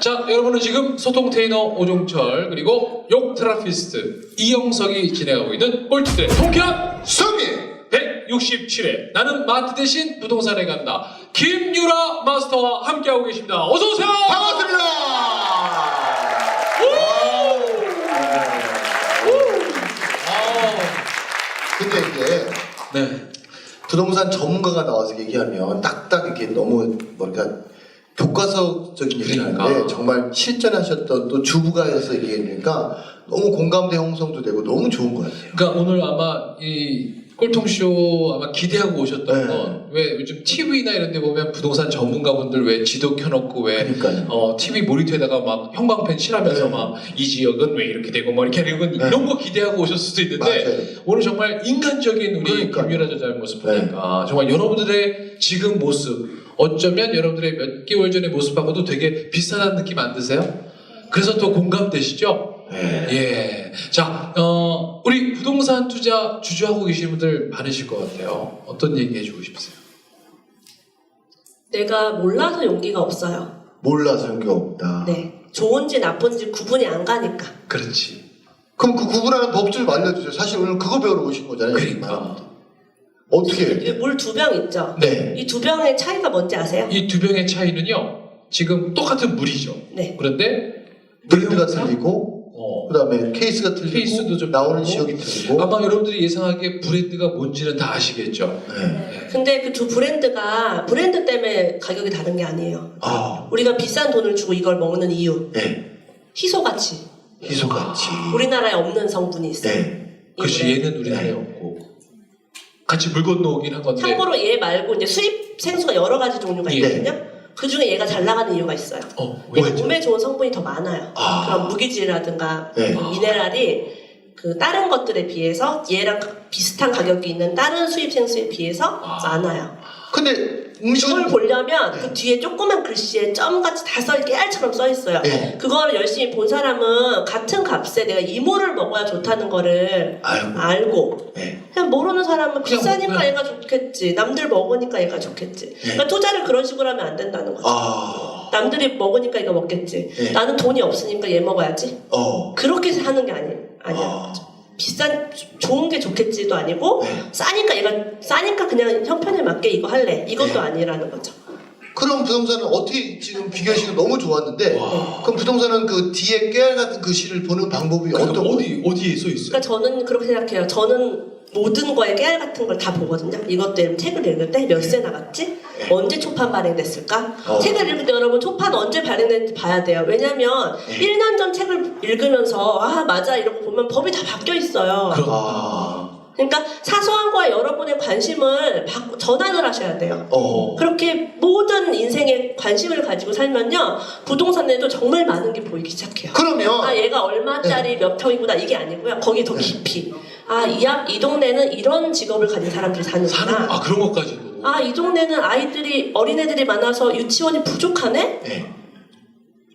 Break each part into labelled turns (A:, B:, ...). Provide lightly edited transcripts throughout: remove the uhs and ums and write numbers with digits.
A: 자, 여러분은 지금 소통 테이너 오종철 그리고 욕 테라피스트 이영석이 진행하고 있는 꼴찌들의 통쾌한
B: 승리
A: 167회 나는 마트 대신 부동산에 간다 김유라 마스터와 함께하고 계십니다. 어서 오세요.
B: 반갑습니다. 근데 이제
A: 네.
B: 부동산 전문가가 나와서 얘기하면 딱딱 이렇게 너무 뭐랄까 교과서적인 얘기를
A: 그러니까.
B: 하는데 정말 실전하셨던 또 주부가 해서 얘기하니까 너무 공감대 형성도 되고 너무 좋은 것 같아요.
A: 그러니까 오늘 아마 이 꼴통쇼 아마 기대하고 오셨던
B: 네.
A: 건 왜 요즘 TV나 이런 데 보면 부동산 전문가분들 왜 지도 켜놓고 왜
B: 그러니까요.
A: TV 모니터에다가 막 형광펜 칠하면서
B: 네.
A: 막 이 지역은 왜 이렇게 되고 뭐 이렇게 되고 이런 거 기대하고 오셨을 수도 있는데
B: 맞아요.
A: 오늘 정말 인간적인 우리
B: 그러니까요.
A: 김유라 저자의 모습 보니까 정말 여러분들의 지금 모습 어쩌면 여러분들의 몇 개월 전의 모습하고도 되게 비슷한 느낌 안 드세요? 그래서 더 공감되시죠?
B: 네.
A: 예. 자, 우리 부동산 투자 주저하고 계신 분들 많으실 것 같아요. 어떤 얘기 해주고 싶으세요?
C: 내가 몰라서 용기가 없어요.
B: 몰라서 용기가 없다.
C: 네. 좋은지 나쁜지 구분이 안 가니까.
A: 그렇지.
B: 그럼 그 구분하는 법 좀 알려주세요. 사실 오늘 그거 배우러 오신 거잖아요.
A: 그러니까.
B: 어떻게 해요?
C: 물 두 병 있죠?
B: 네.
C: 이 두 병의 차이가 뭔지 아세요?
A: 이 두 병의 차이는요, 지금 똑같은 물이죠.
C: 네.
A: 그런데
B: 브랜드가
A: 내용상?
B: 틀리고 그 다음에 케이스가 틀리고
A: 케이스도 좀
B: 나오는
A: 틀리고.
B: 지역이 틀리고
A: 아마 여러분들이 예상하기에 브랜드가 뭔지는 다 아시겠죠?
B: 네.
C: 근데 그 두 브랜드가 브랜드 때문에 가격이 다른 게 아니에요.
B: 아,
C: 우리가 비싼 돈을 주고 이걸 먹는 이유.
B: 네.
C: 희소가치.
B: 희소같이
C: 우리나라에 없는 성분이 있어요.
B: 네.
C: 이
A: 그렇지,
C: 브랜드.
A: 얘는 우리나라에 없고. 같이 물 건너오긴 한 건데.
C: 참고로 얘 말고 이제 수입 생수가 여러 가지 종류가
A: 예.
C: 있거든요. 그 중에 얘가 잘 나가는 이유가 있어요.
A: 왜?
C: 얘가 몸에 좋은 성분이 더 많아요.
B: 아.
C: 그런 무기질이라든가
B: 네.
C: 미네랄이 그 다른 것들에 비해서 얘랑 비슷한 가격이 있는 다른 수입 생수에 비해서 많아요.
B: 근데
C: 그걸
B: 음식은
C: 보려면 그 뒤에 조그만 글씨에 점같이 다 깨알처럼 써 있어요.
B: 네.
C: 그거를 열심히 본 사람은 같은 값에 내가 이모를 먹어야 좋다는 거를 알고
B: 네.
C: 그냥 모르는 사람은
A: 그냥
C: 비싸니까
A: 그냥.
C: 얘가 좋겠지. 남들 먹으니까 얘가 좋겠지. 그러니까 투자를 그런 식으로 하면 안 된다는 거죠.
B: 아,
C: 남들이 먹으니까 이거 먹겠지.
B: 네.
C: 나는 돈이 없으니까 얘 먹어야지. 그렇게 하는 게 아니야.
B: 아.
C: 비싼 좋은 게 좋겠지도 아니고
B: 네.
C: 싸니까 그냥 형편에 맞게 이거 할래. 이것도
B: 네.
C: 아니라는 거죠.
B: 그럼 부동산은 어떻게 지금 비교하시는 너무 좋았는데
A: 와.
B: 그럼 부동산은 그 뒤에 깨알 같은 글씨를 보는 방법이
A: 그러니까
B: 어떤 거예요?
A: 어디에 써 있어요?
C: 그러니까 저는 그렇게 생각해요. 저는 모든 거에 깨알 같은 걸 다 보거든요. 이것도 책을 읽을 때 몇 세 나갔지? 언제 초판 발행됐을까? 책을 읽을 때 여러분 초판 언제 발행됐는지 봐야 돼요. 왜냐면 1년 전 책을 읽으면서 아 맞아 이러고 보면 법이 다 바뀌어 있어요. 그러니까 사소한 거에 여러분의 관심을 전환을 하셔야 돼요. 그렇게 모든 인생에 관심을 가지고 살면요 부동산에도 정말 많은 게 보이기 시작해요.
B: 그러면
C: 아 얘가 얼마짜리 몇 평이구나 이게 아니고요. 거기 더 깊이 아 이 동네는 이런 직업을 가진 사람들이 사는구나.
A: 그런 것까지도.
C: 아 이 동네는 어린애들이 많아서 유치원이 부족하네.
B: 네.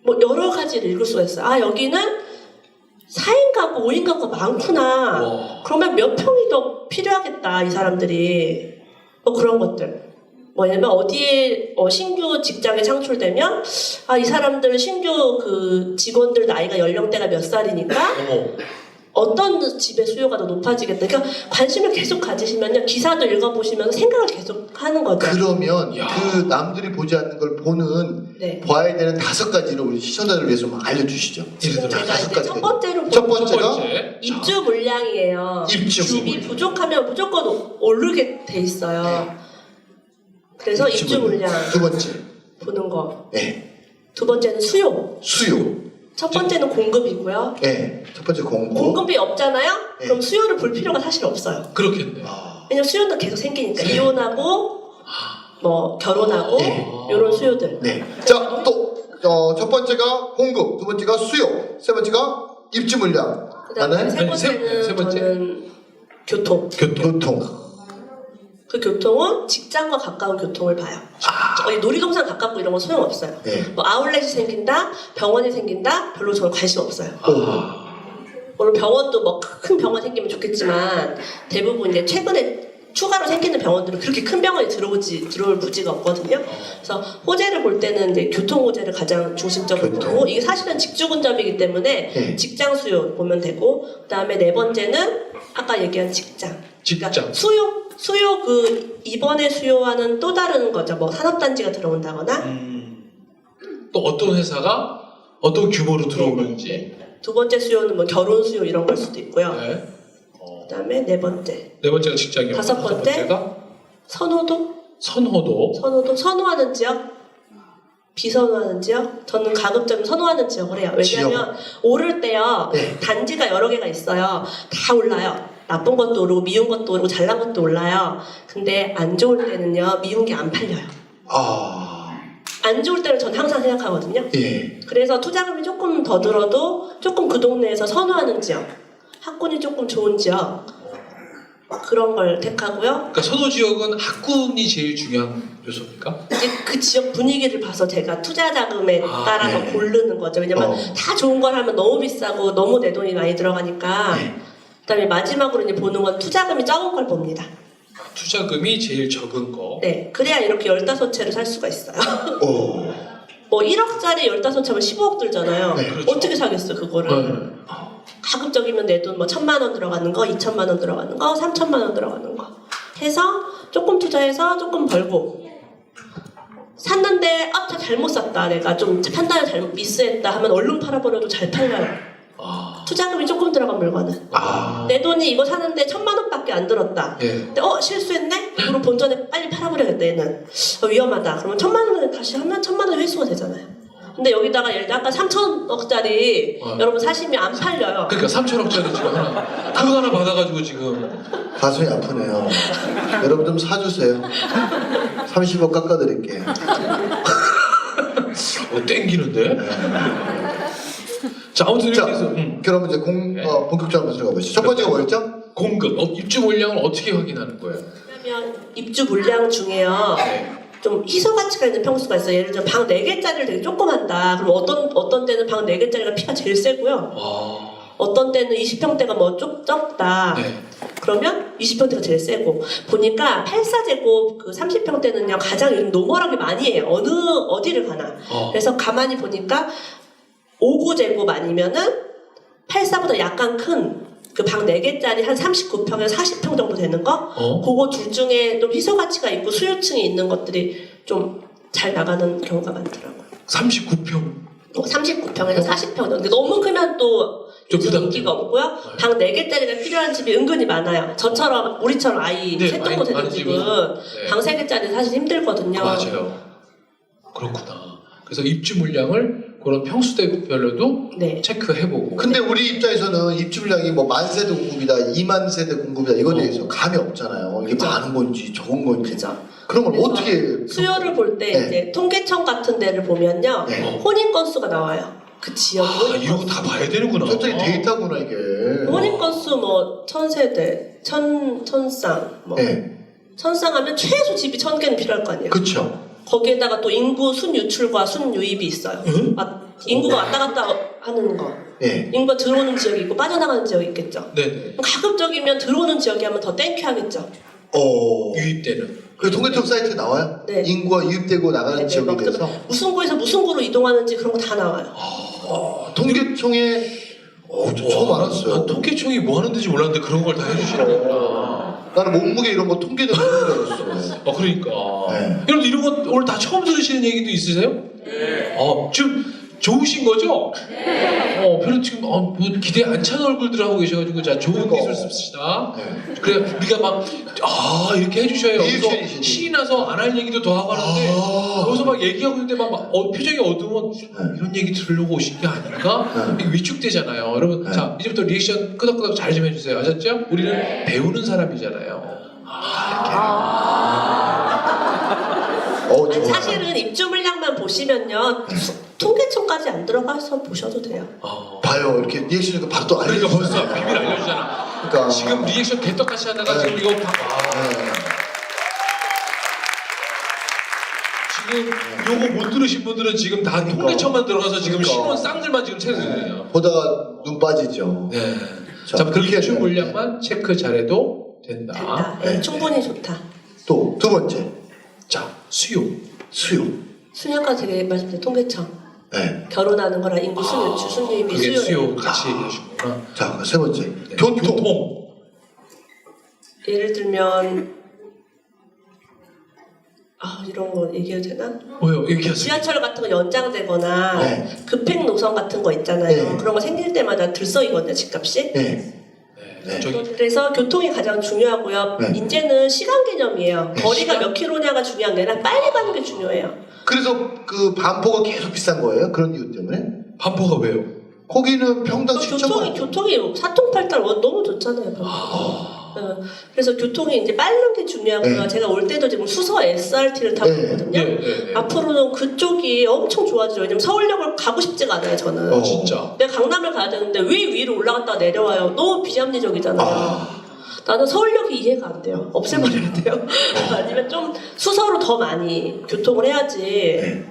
C: 뭐 여러 가지를 읽을 수가 있어요. 아 여기는 4인 가구, 5인 가구가 많구나.
A: 와.
C: 그러면 몇 평이 더 필요하겠다 이 사람들이. 뭐 그런 것들. 뭐냐면 어디에 신규 직장이 창출되면 아 이 사람들 신규 그 직원들 나이가 연령대가 몇 살이니까 어떤 집의 수요가 더 높아지겠다. 그러니까 관심을 계속 가지시면요 기사도 읽어보시면서 생각을 계속 하는 거죠.
B: 그러면
A: 야.
B: 그 남들이 보지 않는 걸 보는
C: 네.
B: 봐야 되는 5가지를 우리 시청자들 위해서 좀 알려주시죠.
C: 지금 제가
B: 다섯
C: 이제
B: 가지.
C: 첫 번째로
B: 첫
C: 보는
B: 번째가
C: 입주 물량이에요.
B: 입주
C: 집이
B: 물량.
C: 부족하면 무조건 오르게 돼 있어요. 그래서 입주 물량
B: 두 번째
C: 보는 거.
B: 네.
C: 두 번째는 수요.
B: 수요.
C: 첫 번째는 공급이고요.
B: 네. 첫 번째 공급.
C: 공급이 없잖아요?
B: 네.
C: 그럼 수요를 볼 필요가 사실 없어요.
A: 그렇겠네.
C: 왜냐면 수요는 계속 생기니까.
B: 네.
C: 이혼하고, 뭐, 결혼하고,
B: 네.
C: 이런 수요들.
B: 네. 자, 또 첫 번째가 공급, 두 번째가 수요, 세 번째가 입주 물량.
C: 그 다음에 세
A: 아니,
C: 번째는
A: 세 번째.
C: 저는 교통.
B: 교통.
C: 그 교통은 직장과 가까운 교통을 봐요. 놀이동산 가깝고 이런 건 소용없어요.
B: 네.
C: 뭐 아울렛이 생긴다, 병원이 생긴다, 별로 저는 관심 없어요.
B: 오.
C: 물론 병원도 뭐 큰 병원 생기면 좋겠지만 대부분 이제 최근에 추가로 생기는 병원들은 그렇게 큰 병원에 들어올 부지가 없거든요. 그래서 호재를 볼 때는 이제 교통 호재를 가장 중심적으로
B: 교통.
C: 보고 이게 사실은 직주근접이기 때문에
B: 네.
C: 직장 수요 보면 되고 그다음에 네 번째는 아까 얘기한 직장.
A: 직장.
C: 그러니까 수요 그 이번에 수요와는 또 다른 거죠. 뭐 산업단지가 들어온다거나
A: 또 어떤 회사가 어떤 규모로 들어오는지.
C: 두 번째 수요는 뭐 결혼 수요 이런 걸 수도 있고요.
A: 네.
C: 그다음에 네 번째
A: 네 번째가 직장이요.
C: 다섯 번째.
A: 번째가
C: 선호도
A: 선호도.
C: 선호하는 지역, 비선호하는 지역. 저는 가급적 선호하는 지역을 해요. 왜냐하면 오를 때요
B: 네.
C: 단지가 여러 개가 있어요. 다 올라요. 나쁜 것도 오르고 미운 것도 오르고 잘난 것도 올라요. 근데 안 좋을 때는요 미운 게 안 팔려요. 안 좋을 때는 전 항상 생각하거든요.
B: 예.
C: 그래서 투자금이 조금 더 들어도 조금 그 동네에서 선호하는 지역, 학군이 조금 좋은 지역 그런 걸 택하고요.
A: 그러니까 선호 지역은 학군이 제일 중요한 요소입니까?
C: 이제 그 지역 분위기를 봐서 제가 투자 자금에
A: 아,
C: 따라서
B: 네.
C: 고르는 거죠. 왜냐면 다 좋은 걸 하면 너무 비싸고 너무 내 돈이 많이 들어가니까.
B: 네.
C: 그다음에 마지막으로 이제 보는 건 투자금이 적은 걸 봅니다.
A: 투자금이 제일 적은 거.
C: 네, 그래야 이렇게 15채를 살 수가 있어요.
B: 오.
C: 뭐 1억짜리 15채면 15억 들잖아요.
B: 네,
A: 그렇죠.
C: 어떻게 사겠어 그거를.
A: 네.
C: 가급적이면 내 돈 뭐 1,000만 원 들어가는 거, 2,000만 원 들어가는 거, 3,000만 원 들어가는 거 해서 조금 투자해서 조금 벌고 샀는데 저 잘못 샀다 내가 좀 판단을 잘못 미스했다 하면 얼른 팔아버려도 잘 팔려요. 투자금이 조금 들어간 물건은 내 돈이 이거 사는데 1,000만 원밖에 안 들었다.
A: 예.
C: 근데 실수했네? 그럼 본전에 빨리 팔아버려야겠다 얘는. 위험하다. 그러면 1,000만 원을 다시 하면 1,000만 원 회수가 되잖아요. 근데 여기다가 예를 들어 아까 3천억짜리 여러분 사시면 안 팔려요.
A: 그러니까 3천억짜리 지금 하나 그거 하나 받아가지고 지금
B: 가슴이 아프네요. 여러분 좀 사주세요. 30억 깎아드릴게요.
A: 땡기는데? 자 아무튼
B: 자,
A: 이렇게 해서
B: 그러면 이제
A: 네.
B: 본격적으로 들어가 보시죠. 첫 번째가 뭐였죠?
A: 공급, 입주 물량을 어떻게 확인하는 거예요?
C: 왜냐면 입주 물량 중에요.
A: 네.
C: 좀 희소 가치가 있는 평수가 있어요. 예를 들어 방 4개짜리를 되게 조금 한다. 그럼 어떤 때는 방 4개짜리가 피가 제일 세고요. 어떤 때는 20평대가 뭐 좀 적다.
A: 네.
C: 그러면 20평대가 제일 세고 보니까 84제곱 그 30평대는요 가장 요즘 노멀하게 많이 해요. 어디를 가나. 그래서 가만히 보니까 59제곱 아니면은 84보다 약간 큰 그 방 4개짜리 한 39평에서 40평 정도 되는 거 그거 둘 중에 좀 희소 가치가 있고 수요층이 있는 것들이 좀 잘 나가는 경우가 많더라고요.
A: 39평
C: 39평에서 40평 정도. 너무 크면 또
A: 좀 부담.
C: 인기가 없고요. 방 4개짜리가 필요한 집이 은근히 많아요. 저처럼 우리처럼 아이
A: 네,
C: 셋 정도 되는
A: 많은
C: 집은
A: 네.
C: 방 3개짜리 사실 힘들거든요.
A: 맞아요. 그렇구나. 그래서 입주 물량을 그런 평수대별로도
C: 네.
A: 체크해보고.
B: 근데 우리 입장에서는 입주 물량이 뭐 10,000세대 공급이다, 20,000세대 공급이다 이거에 대해서 감이 없잖아요. 이게
C: 그죠.
B: 많은 건지 적은 건지.
C: 그죠.
B: 그런 걸
C: 그래서
B: 어떻게
C: 수요를 볼 때
B: 네.
C: 이제 통계청 같은 데를 보면요.
B: 네.
C: 혼인 건수가 나와요. 그 지역 혼인
A: 이런 거
C: 건수.
A: 다 봐야 되는구나.
B: 솔직히 데이터구나 이게.
C: 혼인 건수 뭐 1,000세대, 1,000쌍 뭐
B: 네,
C: 1,000쌍 하면 최소 집이 1,000개는 필요할 거 아니에요.
B: 그렇죠.
C: 거기에다가 또 인구 순유출과 순유입이 있어요. 인구가 왔다 갔다 하는 거.
B: 네.
C: 인구가 들어오는 지역이 있고 빠져나가는 지역이 있겠죠.
A: 네네.
C: 가급적이면 들어오는 지역이 하면 더 땡큐하겠죠.
A: 유입되는.
B: 그 통계청 사이트에 나와요?
C: 네.
B: 인구가 유입되고 나가는
C: 네,
B: 지역에
C: 막
B: 대해서
C: 무슨 구에서 무슨 구로 이동하는지 그런 거 다 나와요.
B: 통계청에 저 처음 알았어요.
A: 난 통계청이 뭐 하는지 몰랐는데 그런 걸 다 해주시는구나.
B: 나는 몸무게 이런 거 통계는 줄 알았어.
A: 그러니까.
B: 네.
A: 여러분 이런 거 오늘 다 처음 들으시는 얘기도 있으세요? 네. 지금 좋으신 거죠? 네. 별로 지금 뭐 기대 안 찬 얼굴들 하고 계셔가지고 자 좋은 기술 씁시다.
B: 네.
A: 그래 우리가 막 이렇게 해주셔요. 그래서
B: 리액션이시지.
A: 신이 나서 안 할 얘기도 더 하고 하는데 여기서 막 얘기하고 있는데 막 표정이 어두우면 이런 얘기 들으려고 오신 게 아닌가? 이게 위축되잖아요. 여러분
B: 네.
A: 자 이제부터 리액션 끄덕끄덕 잘 좀 해주세요. 아셨죠? 우리는 배우는 사람이잖아요.
C: 아니,
B: 좋아.
C: 사실은 입주 물량만 보시면요. 통계청까지 안 들어가서 보셔도 돼요.
B: 봐요. 이렇게 리액션이 바로 또
A: 그러니까
B: 알려주세요.
A: 벌써 비밀 알려주잖아.
B: 그러니까
A: 지금 리액션 개떡같이 하다가
B: 네.
A: 지금 이거
B: 네.
A: 지금 요거 못 들으신 분들은 지금 다
B: 그러니까.
A: 통계청만 들어가서 지금
B: 그러니까.
A: 신원 쌍들만 지금 채우거든요.
B: 보다가 눈 빠지죠.
A: 네.
B: 자,
A: 자, 그렇게
B: 그렇게
A: 입주
B: 해야
A: 물량만 체크 잘해도 된다.
C: 된다. 네,
B: 네.
C: 충분히 좋다.
B: 또 두 번째
A: 자, 수요.
B: 수요.
C: 수요가 되게 말씀드린 통계청.
B: 네.
C: 결혼하는 거랑 인구 수유입이
A: 그게 수요
C: 수요예요.
A: 같이 얘기하시구나.
B: 자, 세 번째
A: 네.
B: 교통.
C: 예를 들면 이런 거 얘기해도 되나?
A: 뭐요? 얘기하세요.
C: 지하철 같은 거 연장되거나
B: 네.
C: 급행 노선 같은 거 있잖아요.
B: 네.
C: 그런 거 생길 때마다 들썩이거든요, 집값이.
B: 네.
A: 네. 저기
C: 그래서 교통이 가장 중요하고요.
B: 네.
C: 이제는 시간 개념이에요.
B: 네,
C: 거리가
B: 시간?
C: 몇 킬로냐가 중요한 게 아니라 빨리 가는 게 중요해요.
B: 그래서 그 반포가 계속 비싼 거예요? 그런 이유 때문에?
A: 반포가 왜요?
B: 거기는 평당 7,000원.
C: 교통이 사통팔달 너무 좋잖아요. 그래서 교통이 이제 빠른 게 중요하고요.
B: 네.
C: 제가 올 때도 지금 수서 SRT를 타고
B: 네.
C: 있거든요.
A: 네.
C: 앞으로는 그쪽이 엄청 좋아지죠. 왜냐면 서울역을 가고 싶지가 않아요, 저는.
A: 진짜.
C: 내가 강남을 가야 되는데 왜 위로 올라갔다가 내려와요? 너무 비합리적이잖아요. 나는 서울역이 이해가 안 돼요. 없애버려야 돼요. 아니면 좀 수서로 더 많이 교통을 해야지.
B: 네.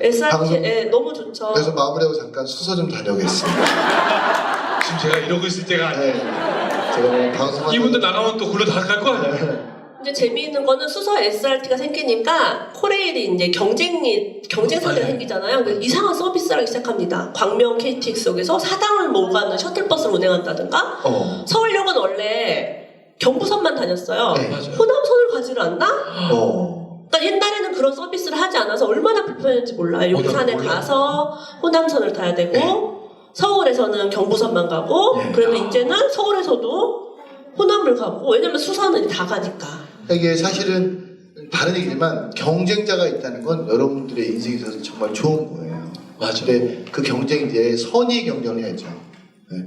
C: SRT 너무 좋죠.
B: 그래서 마무리하고 잠깐 수서 좀 다녀오겠습니다.
A: 지금 제가 이러고 있을 때가 아니에요.
B: 네. 제가 뭐 방송하는
A: 이분들 나가면 또 굴러 나갈 거 아니에요?
C: 이제 재미있는 거는 수서 SRT가 생기니까 코레일이 이제 경쟁사가
A: 네.
C: 생기잖아요. 그래서 이상한 서비스를 하기 시작합니다. 광명 KTX 속에서 사당을 모가는 셔틀버스를 운행한다든가 서울역은 원래 경부선만 다녔어요.
B: 네.
A: 맞아요.
C: 호남선을 가지를 않나?
B: 어.
C: 그러니까 옛날에는 그런 서비스를 하지 않아서 얼마나 불편했는지 몰라요. 용산에
A: 몰라요.
C: 가서 호남선을 타야 되고
B: 네.
C: 서울에서는 경부선만 가고
B: 네.
C: 그래도 이제는 서울에서도 호남을 가고 왜냐면 수서는 다 가니까.
B: 이게 사실은 다른 얘기지만 경쟁자가 있다는 건 여러분들의 인생에 있어서 정말 좋은 거예요.
A: 맞아.
B: 근데 그 경쟁이 이제 선의 경쟁을 해야죠. 네.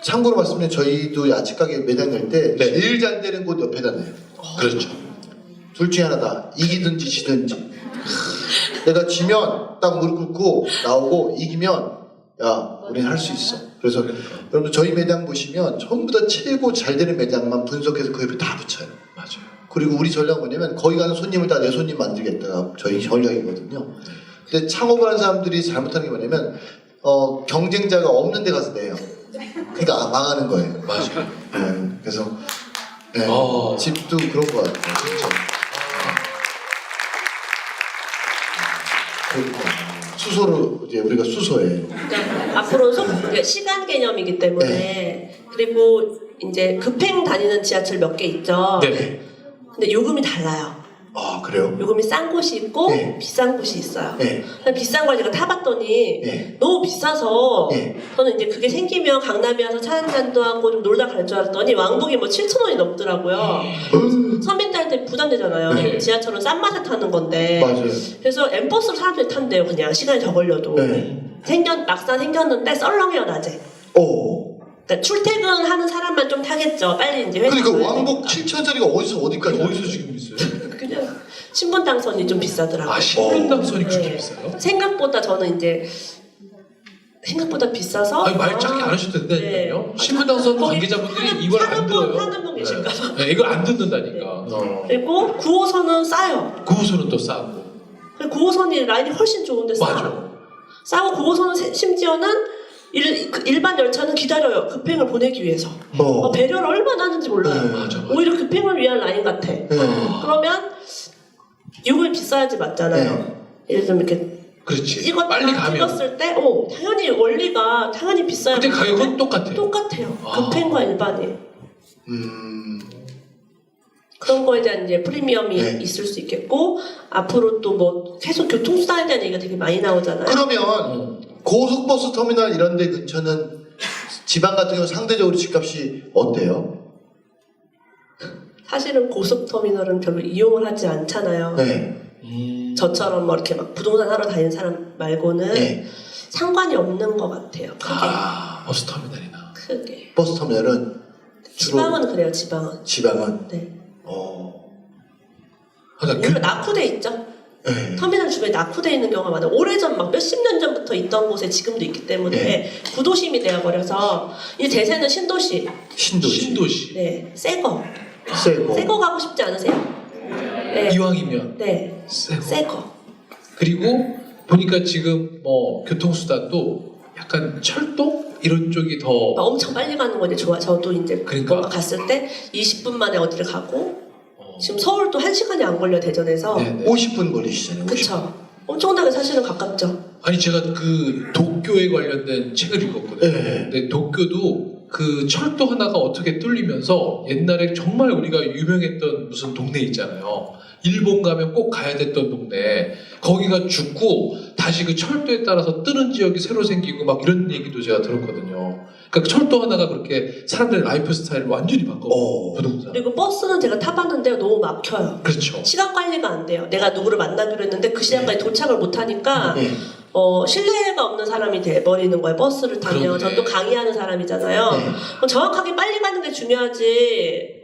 B: 참고로 말씀드리면 저희도 야채 가게 매장 낼 때
A: 네.
B: 제일 잘 되는 곳 옆에다 놔요.
A: 그렇죠.
B: 둘 중에 하나다. 이기든지 지든지. 내가 지면 딱 무릎 꿇고 나오고 이기면 야 우리는 할 수 있어. 그래서 여러분 저희 매장 보시면 전부 다 최고 잘 되는 매장만 분석해서 그 옆에 다 붙여요.
A: 맞아요.
B: 그리고 우리 전략은 뭐냐면 거기 가는 손님을 다 내 손님 만들겠다가 저희 전략이거든요. 근데 창업을 하는 사람들이 잘못하는 게 뭐냐면 경쟁자가 없는 데 가서 내요. 그러니까 망하는 거예요.
A: 맞아요.
B: 네, 그래서 네,
A: 아.
B: 집도 그런 것 같아요. 진짜. 수소로 이제 우리가 수소예요.
C: 그러니까 앞으로 시간 개념이기 때문에 그리고 이제 급행 다니는 지하철 몇 개 있죠.
A: 네.
C: 근데 요금이 달라요.
B: 아 그래요?
C: 요금이 싼 곳이 있고
B: 네.
C: 비싼 곳이 있어요.
B: 네.
C: 비싼 걸 제가 타봤더니
B: 네.
C: 너무 비싸서
B: 네.
C: 저는 이제 그게 생기면 강남에 와서 차 한잔도 하고 좀 놀다 갈 줄 알았더니 왕복이 뭐 7,000원이 넘더라고요. 서민들한테 부담되잖아요.
A: 네.
C: 지하철은 싼 맛에 타는 건데.
B: 맞아요.
C: 그래서 엠버스를 사람들이 탄대요. 그냥 시간이 더 걸려도.
B: 네.
C: 막상 생겼는데 썰렁해요 낮에.
B: 오.
C: 그러니까 출퇴근하는 사람만 좀 타겠죠. 빨리 이제 회사.
B: 그러니까 왕복 7,000짜리가 어디서 어디까지?
A: 어디서 지금 있어요?
C: 그냥 신분당선이 좀 비싸더라고요.
A: 아, 신분당선이 그렇게
C: 네.
A: 비싸요?
C: 생각보다 저는 이제 생각보다 비싸서.
A: 아니, 말 짧게 안 하셔도 된다니까요.
C: 네.
A: 신분당선
C: 거기
A: 관계자분들이 이걸 안 들어요.
C: 하는 분 계실까 봐.
A: 네, 이걸 안 듣는다니까.
C: 그리고 9호선은 싸요.
A: 9호선은 또 싸고.
C: 9호선이 라인이 훨씬 좋은데 싸요.
A: 맞아.
C: 싸고 9호선은 심지어는 일반 열차는 기다려요. 급행을 보내기 위해서. 배려를 얼마나 하는지 몰라요.
B: 네,
A: 맞아.
C: 오히려 급행을 위한 라인 같아. 그러면 요금이 비싸야지 맞잖아요. 예를 들면 이렇게
A: 그렇지. 빨리 가면.
C: 찍었을 때 당연히 원리가 당연히 비싸야
A: 근데 가격은 똑같아요.
C: 똑같아요. 급행과 일반이. 그런 거에 대한 이제 프리미엄이
B: 네.
C: 있을 수 있겠고 앞으로 또 뭐 계속 교통수단에 대한 얘기가 되게 많이 나오잖아요.
B: 그러면 고속버스 터미널 이런 데 근처는 지방 같은 경우 상대적으로 집값이 어때요?
C: 사실은 고속터미널은 별로 이용을 하지 않잖아요.
B: 네.
C: 저처럼 뭐 이렇게 막 부동산 하러 다니는 사람 말고는
B: 네.
C: 상관이 없는 것 같아요. 크게.
A: 버스터미널이나.
C: 크게.
B: 버스 터미널은 주로
C: 지방은 그래요. 지방은.
B: 지방은
C: 네.
A: 그러니까
C: 오히려 낙후돼 있죠.
B: 네.
C: 터미널 주변에 낙후돼 있는 경우가 많아요. 오래전 막 몇십 년 전부터 있던 곳에 지금도 있기 때문에
B: 네.
C: 구도심이 되어버려서 이제 대세는 신도시.
A: 신도시.
C: 네, 새거.
B: 세고
C: 새거 가고 싶지 않으세요? 네.
A: 이왕이면
C: 네.
A: 새거.
C: 새거.
A: 그리고 보니까 지금 뭐 교통수단도 약간 철도 이런 쪽이 더
C: 엄청 빨리 가는 거 이제 좋아. 저도 이제
A: 그러니까.
C: 뭔가 갔을 때 20분 만에 어디를 가고 지금 서울도 1시간이 안 걸려 대전에서.
A: 네, 네.
B: 50분 걸리시잖아요. 50분.
C: 그쵸. 엄청나게 사실은 가깝죠.
A: 아니 제가 그 도쿄에 관련된 책을 읽었거든요.
B: 네.
A: 근데 도쿄도 그 철도 하나가 어떻게 뚫리면서 옛날에 정말 우리가 유명했던 무슨 동네 있잖아요. 일본 가면 꼭 가야 됐던 동네. 거기가 죽고 다시 그 철도에 따라서 뜨는 지역이 새로 생기고 막 이런 얘기도 제가 들었거든요. 그러니까 철도 하나가 그렇게 사람들의 라이프 스타일을 완전히 바꿔 부동산.
C: 그리고 버스는 제가 타봤는데 너무 막혀요.
A: 그렇죠.
C: 시간 관리가 안 돼요. 내가 누구를 만나기로 했는데 그 시간까지 도착을 못 하니까
B: 네.
C: 신뢰가 없는 사람이 돼버리는 거예요. 버스를 타면.
A: 그러네.
C: 저는 또 강의하는 사람이잖아요.
B: 네.
C: 그럼 정확하게 빨리 가는 게 중요하지.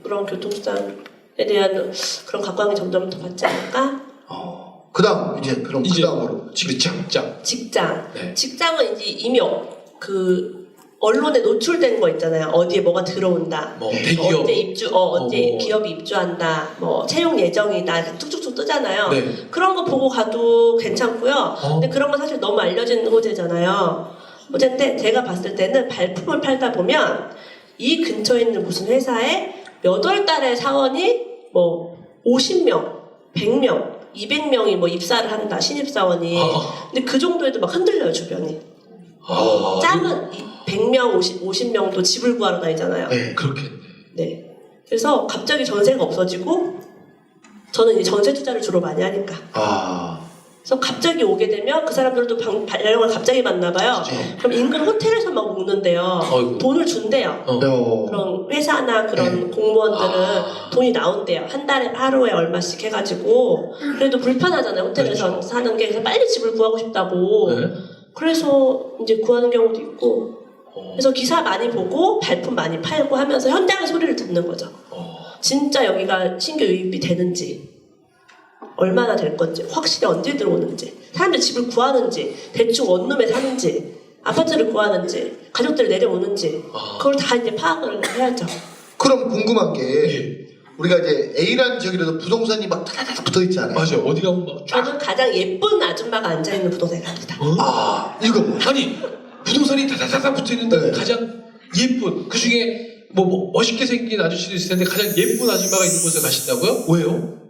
C: 그런 교통수단에 대한 그런 각광이 점점 더 받지 않을까?
B: 그다음 이제 그럼
A: 이제
B: 그다음으로
A: 직장.
C: 직장.
A: 네.
C: 직장은 이제 이미 언론에 노출된 거 있잖아요. 어디에 뭐가 들어온다.
A: 뭐 대기업.
C: 언제 기업이 입주한다. 뭐 채용 예정이다. 뚝뚝뚝 뜨잖아요.
A: 네.
C: 그런 거 보고 가도 괜찮고요. 근데 그런 건 사실 너무 알려진 호재잖아요. 호재인데 제가 봤을 때는 발품을 팔다 보면 이 근처에 있는 무슨 회사에 몇 월 달에 사원이 뭐 50명, 100명, 200명이 뭐 입사를 한다. 신입사원이. 근데 그 정도에도 막 흔들려요, 주변이. 짱은 100명, 50명도 집을 구하러 다니잖아요.
B: 네.
A: 그렇겠네.
C: 네. 그래서 갑자기 전세가 없어지고 저는 이제 전세 투자를 주로 많이 하니까. 그래서 갑자기 오게 되면 그 사람들도 발령을 갑자기 받나 봐요.
B: 네.
C: 그럼 인근 호텔에서 막 묵는데요.
A: 아이고.
C: 돈을 준대요. 그런 회사나 그런 공무원들은 돈이 나온대요. 한 달에 하루에 얼마씩 해가지고. 그래도 불편하잖아요. 호텔에서
A: 그렇죠.
C: 사는 게. 그래서 빨리 집을 구하고 싶다고.
A: 네.
C: 그래서 이제 구하는 경우도 있고. 그래서 기사 많이 보고 발품 많이 팔고 하면서 현장의 소리를 듣는 거죠. 진짜 여기가 신규 유입이 되는지, 얼마나 될 건지, 확실히 언제 들어오는지, 사람들이 집을 구하는지, 대충 원룸에 사는지, 아파트를 구하는지, 가족들이 내려오는지, 그걸 다 이제 파악을 해야죠.
B: 그럼 궁금한 게
A: 예.
B: 우리가 이제 A라는 지역이라도 부동산이 막 타다닥 붙어 있잖아요.
A: 맞아요. 어디 가면 막 쫙.
C: 저는 가장 예쁜 아줌마가 앉아있는 부동산에 갑니다.
B: 이거 뭐?
A: 아니 부동산이 다다다다 붙어있는데
B: 네.
A: 가장 예쁜 그 중에 뭐 멋있게 생긴 아저씨도 있을 텐데 가장 예쁜 아줌마가 있는 곳에 가신다고요? 왜요?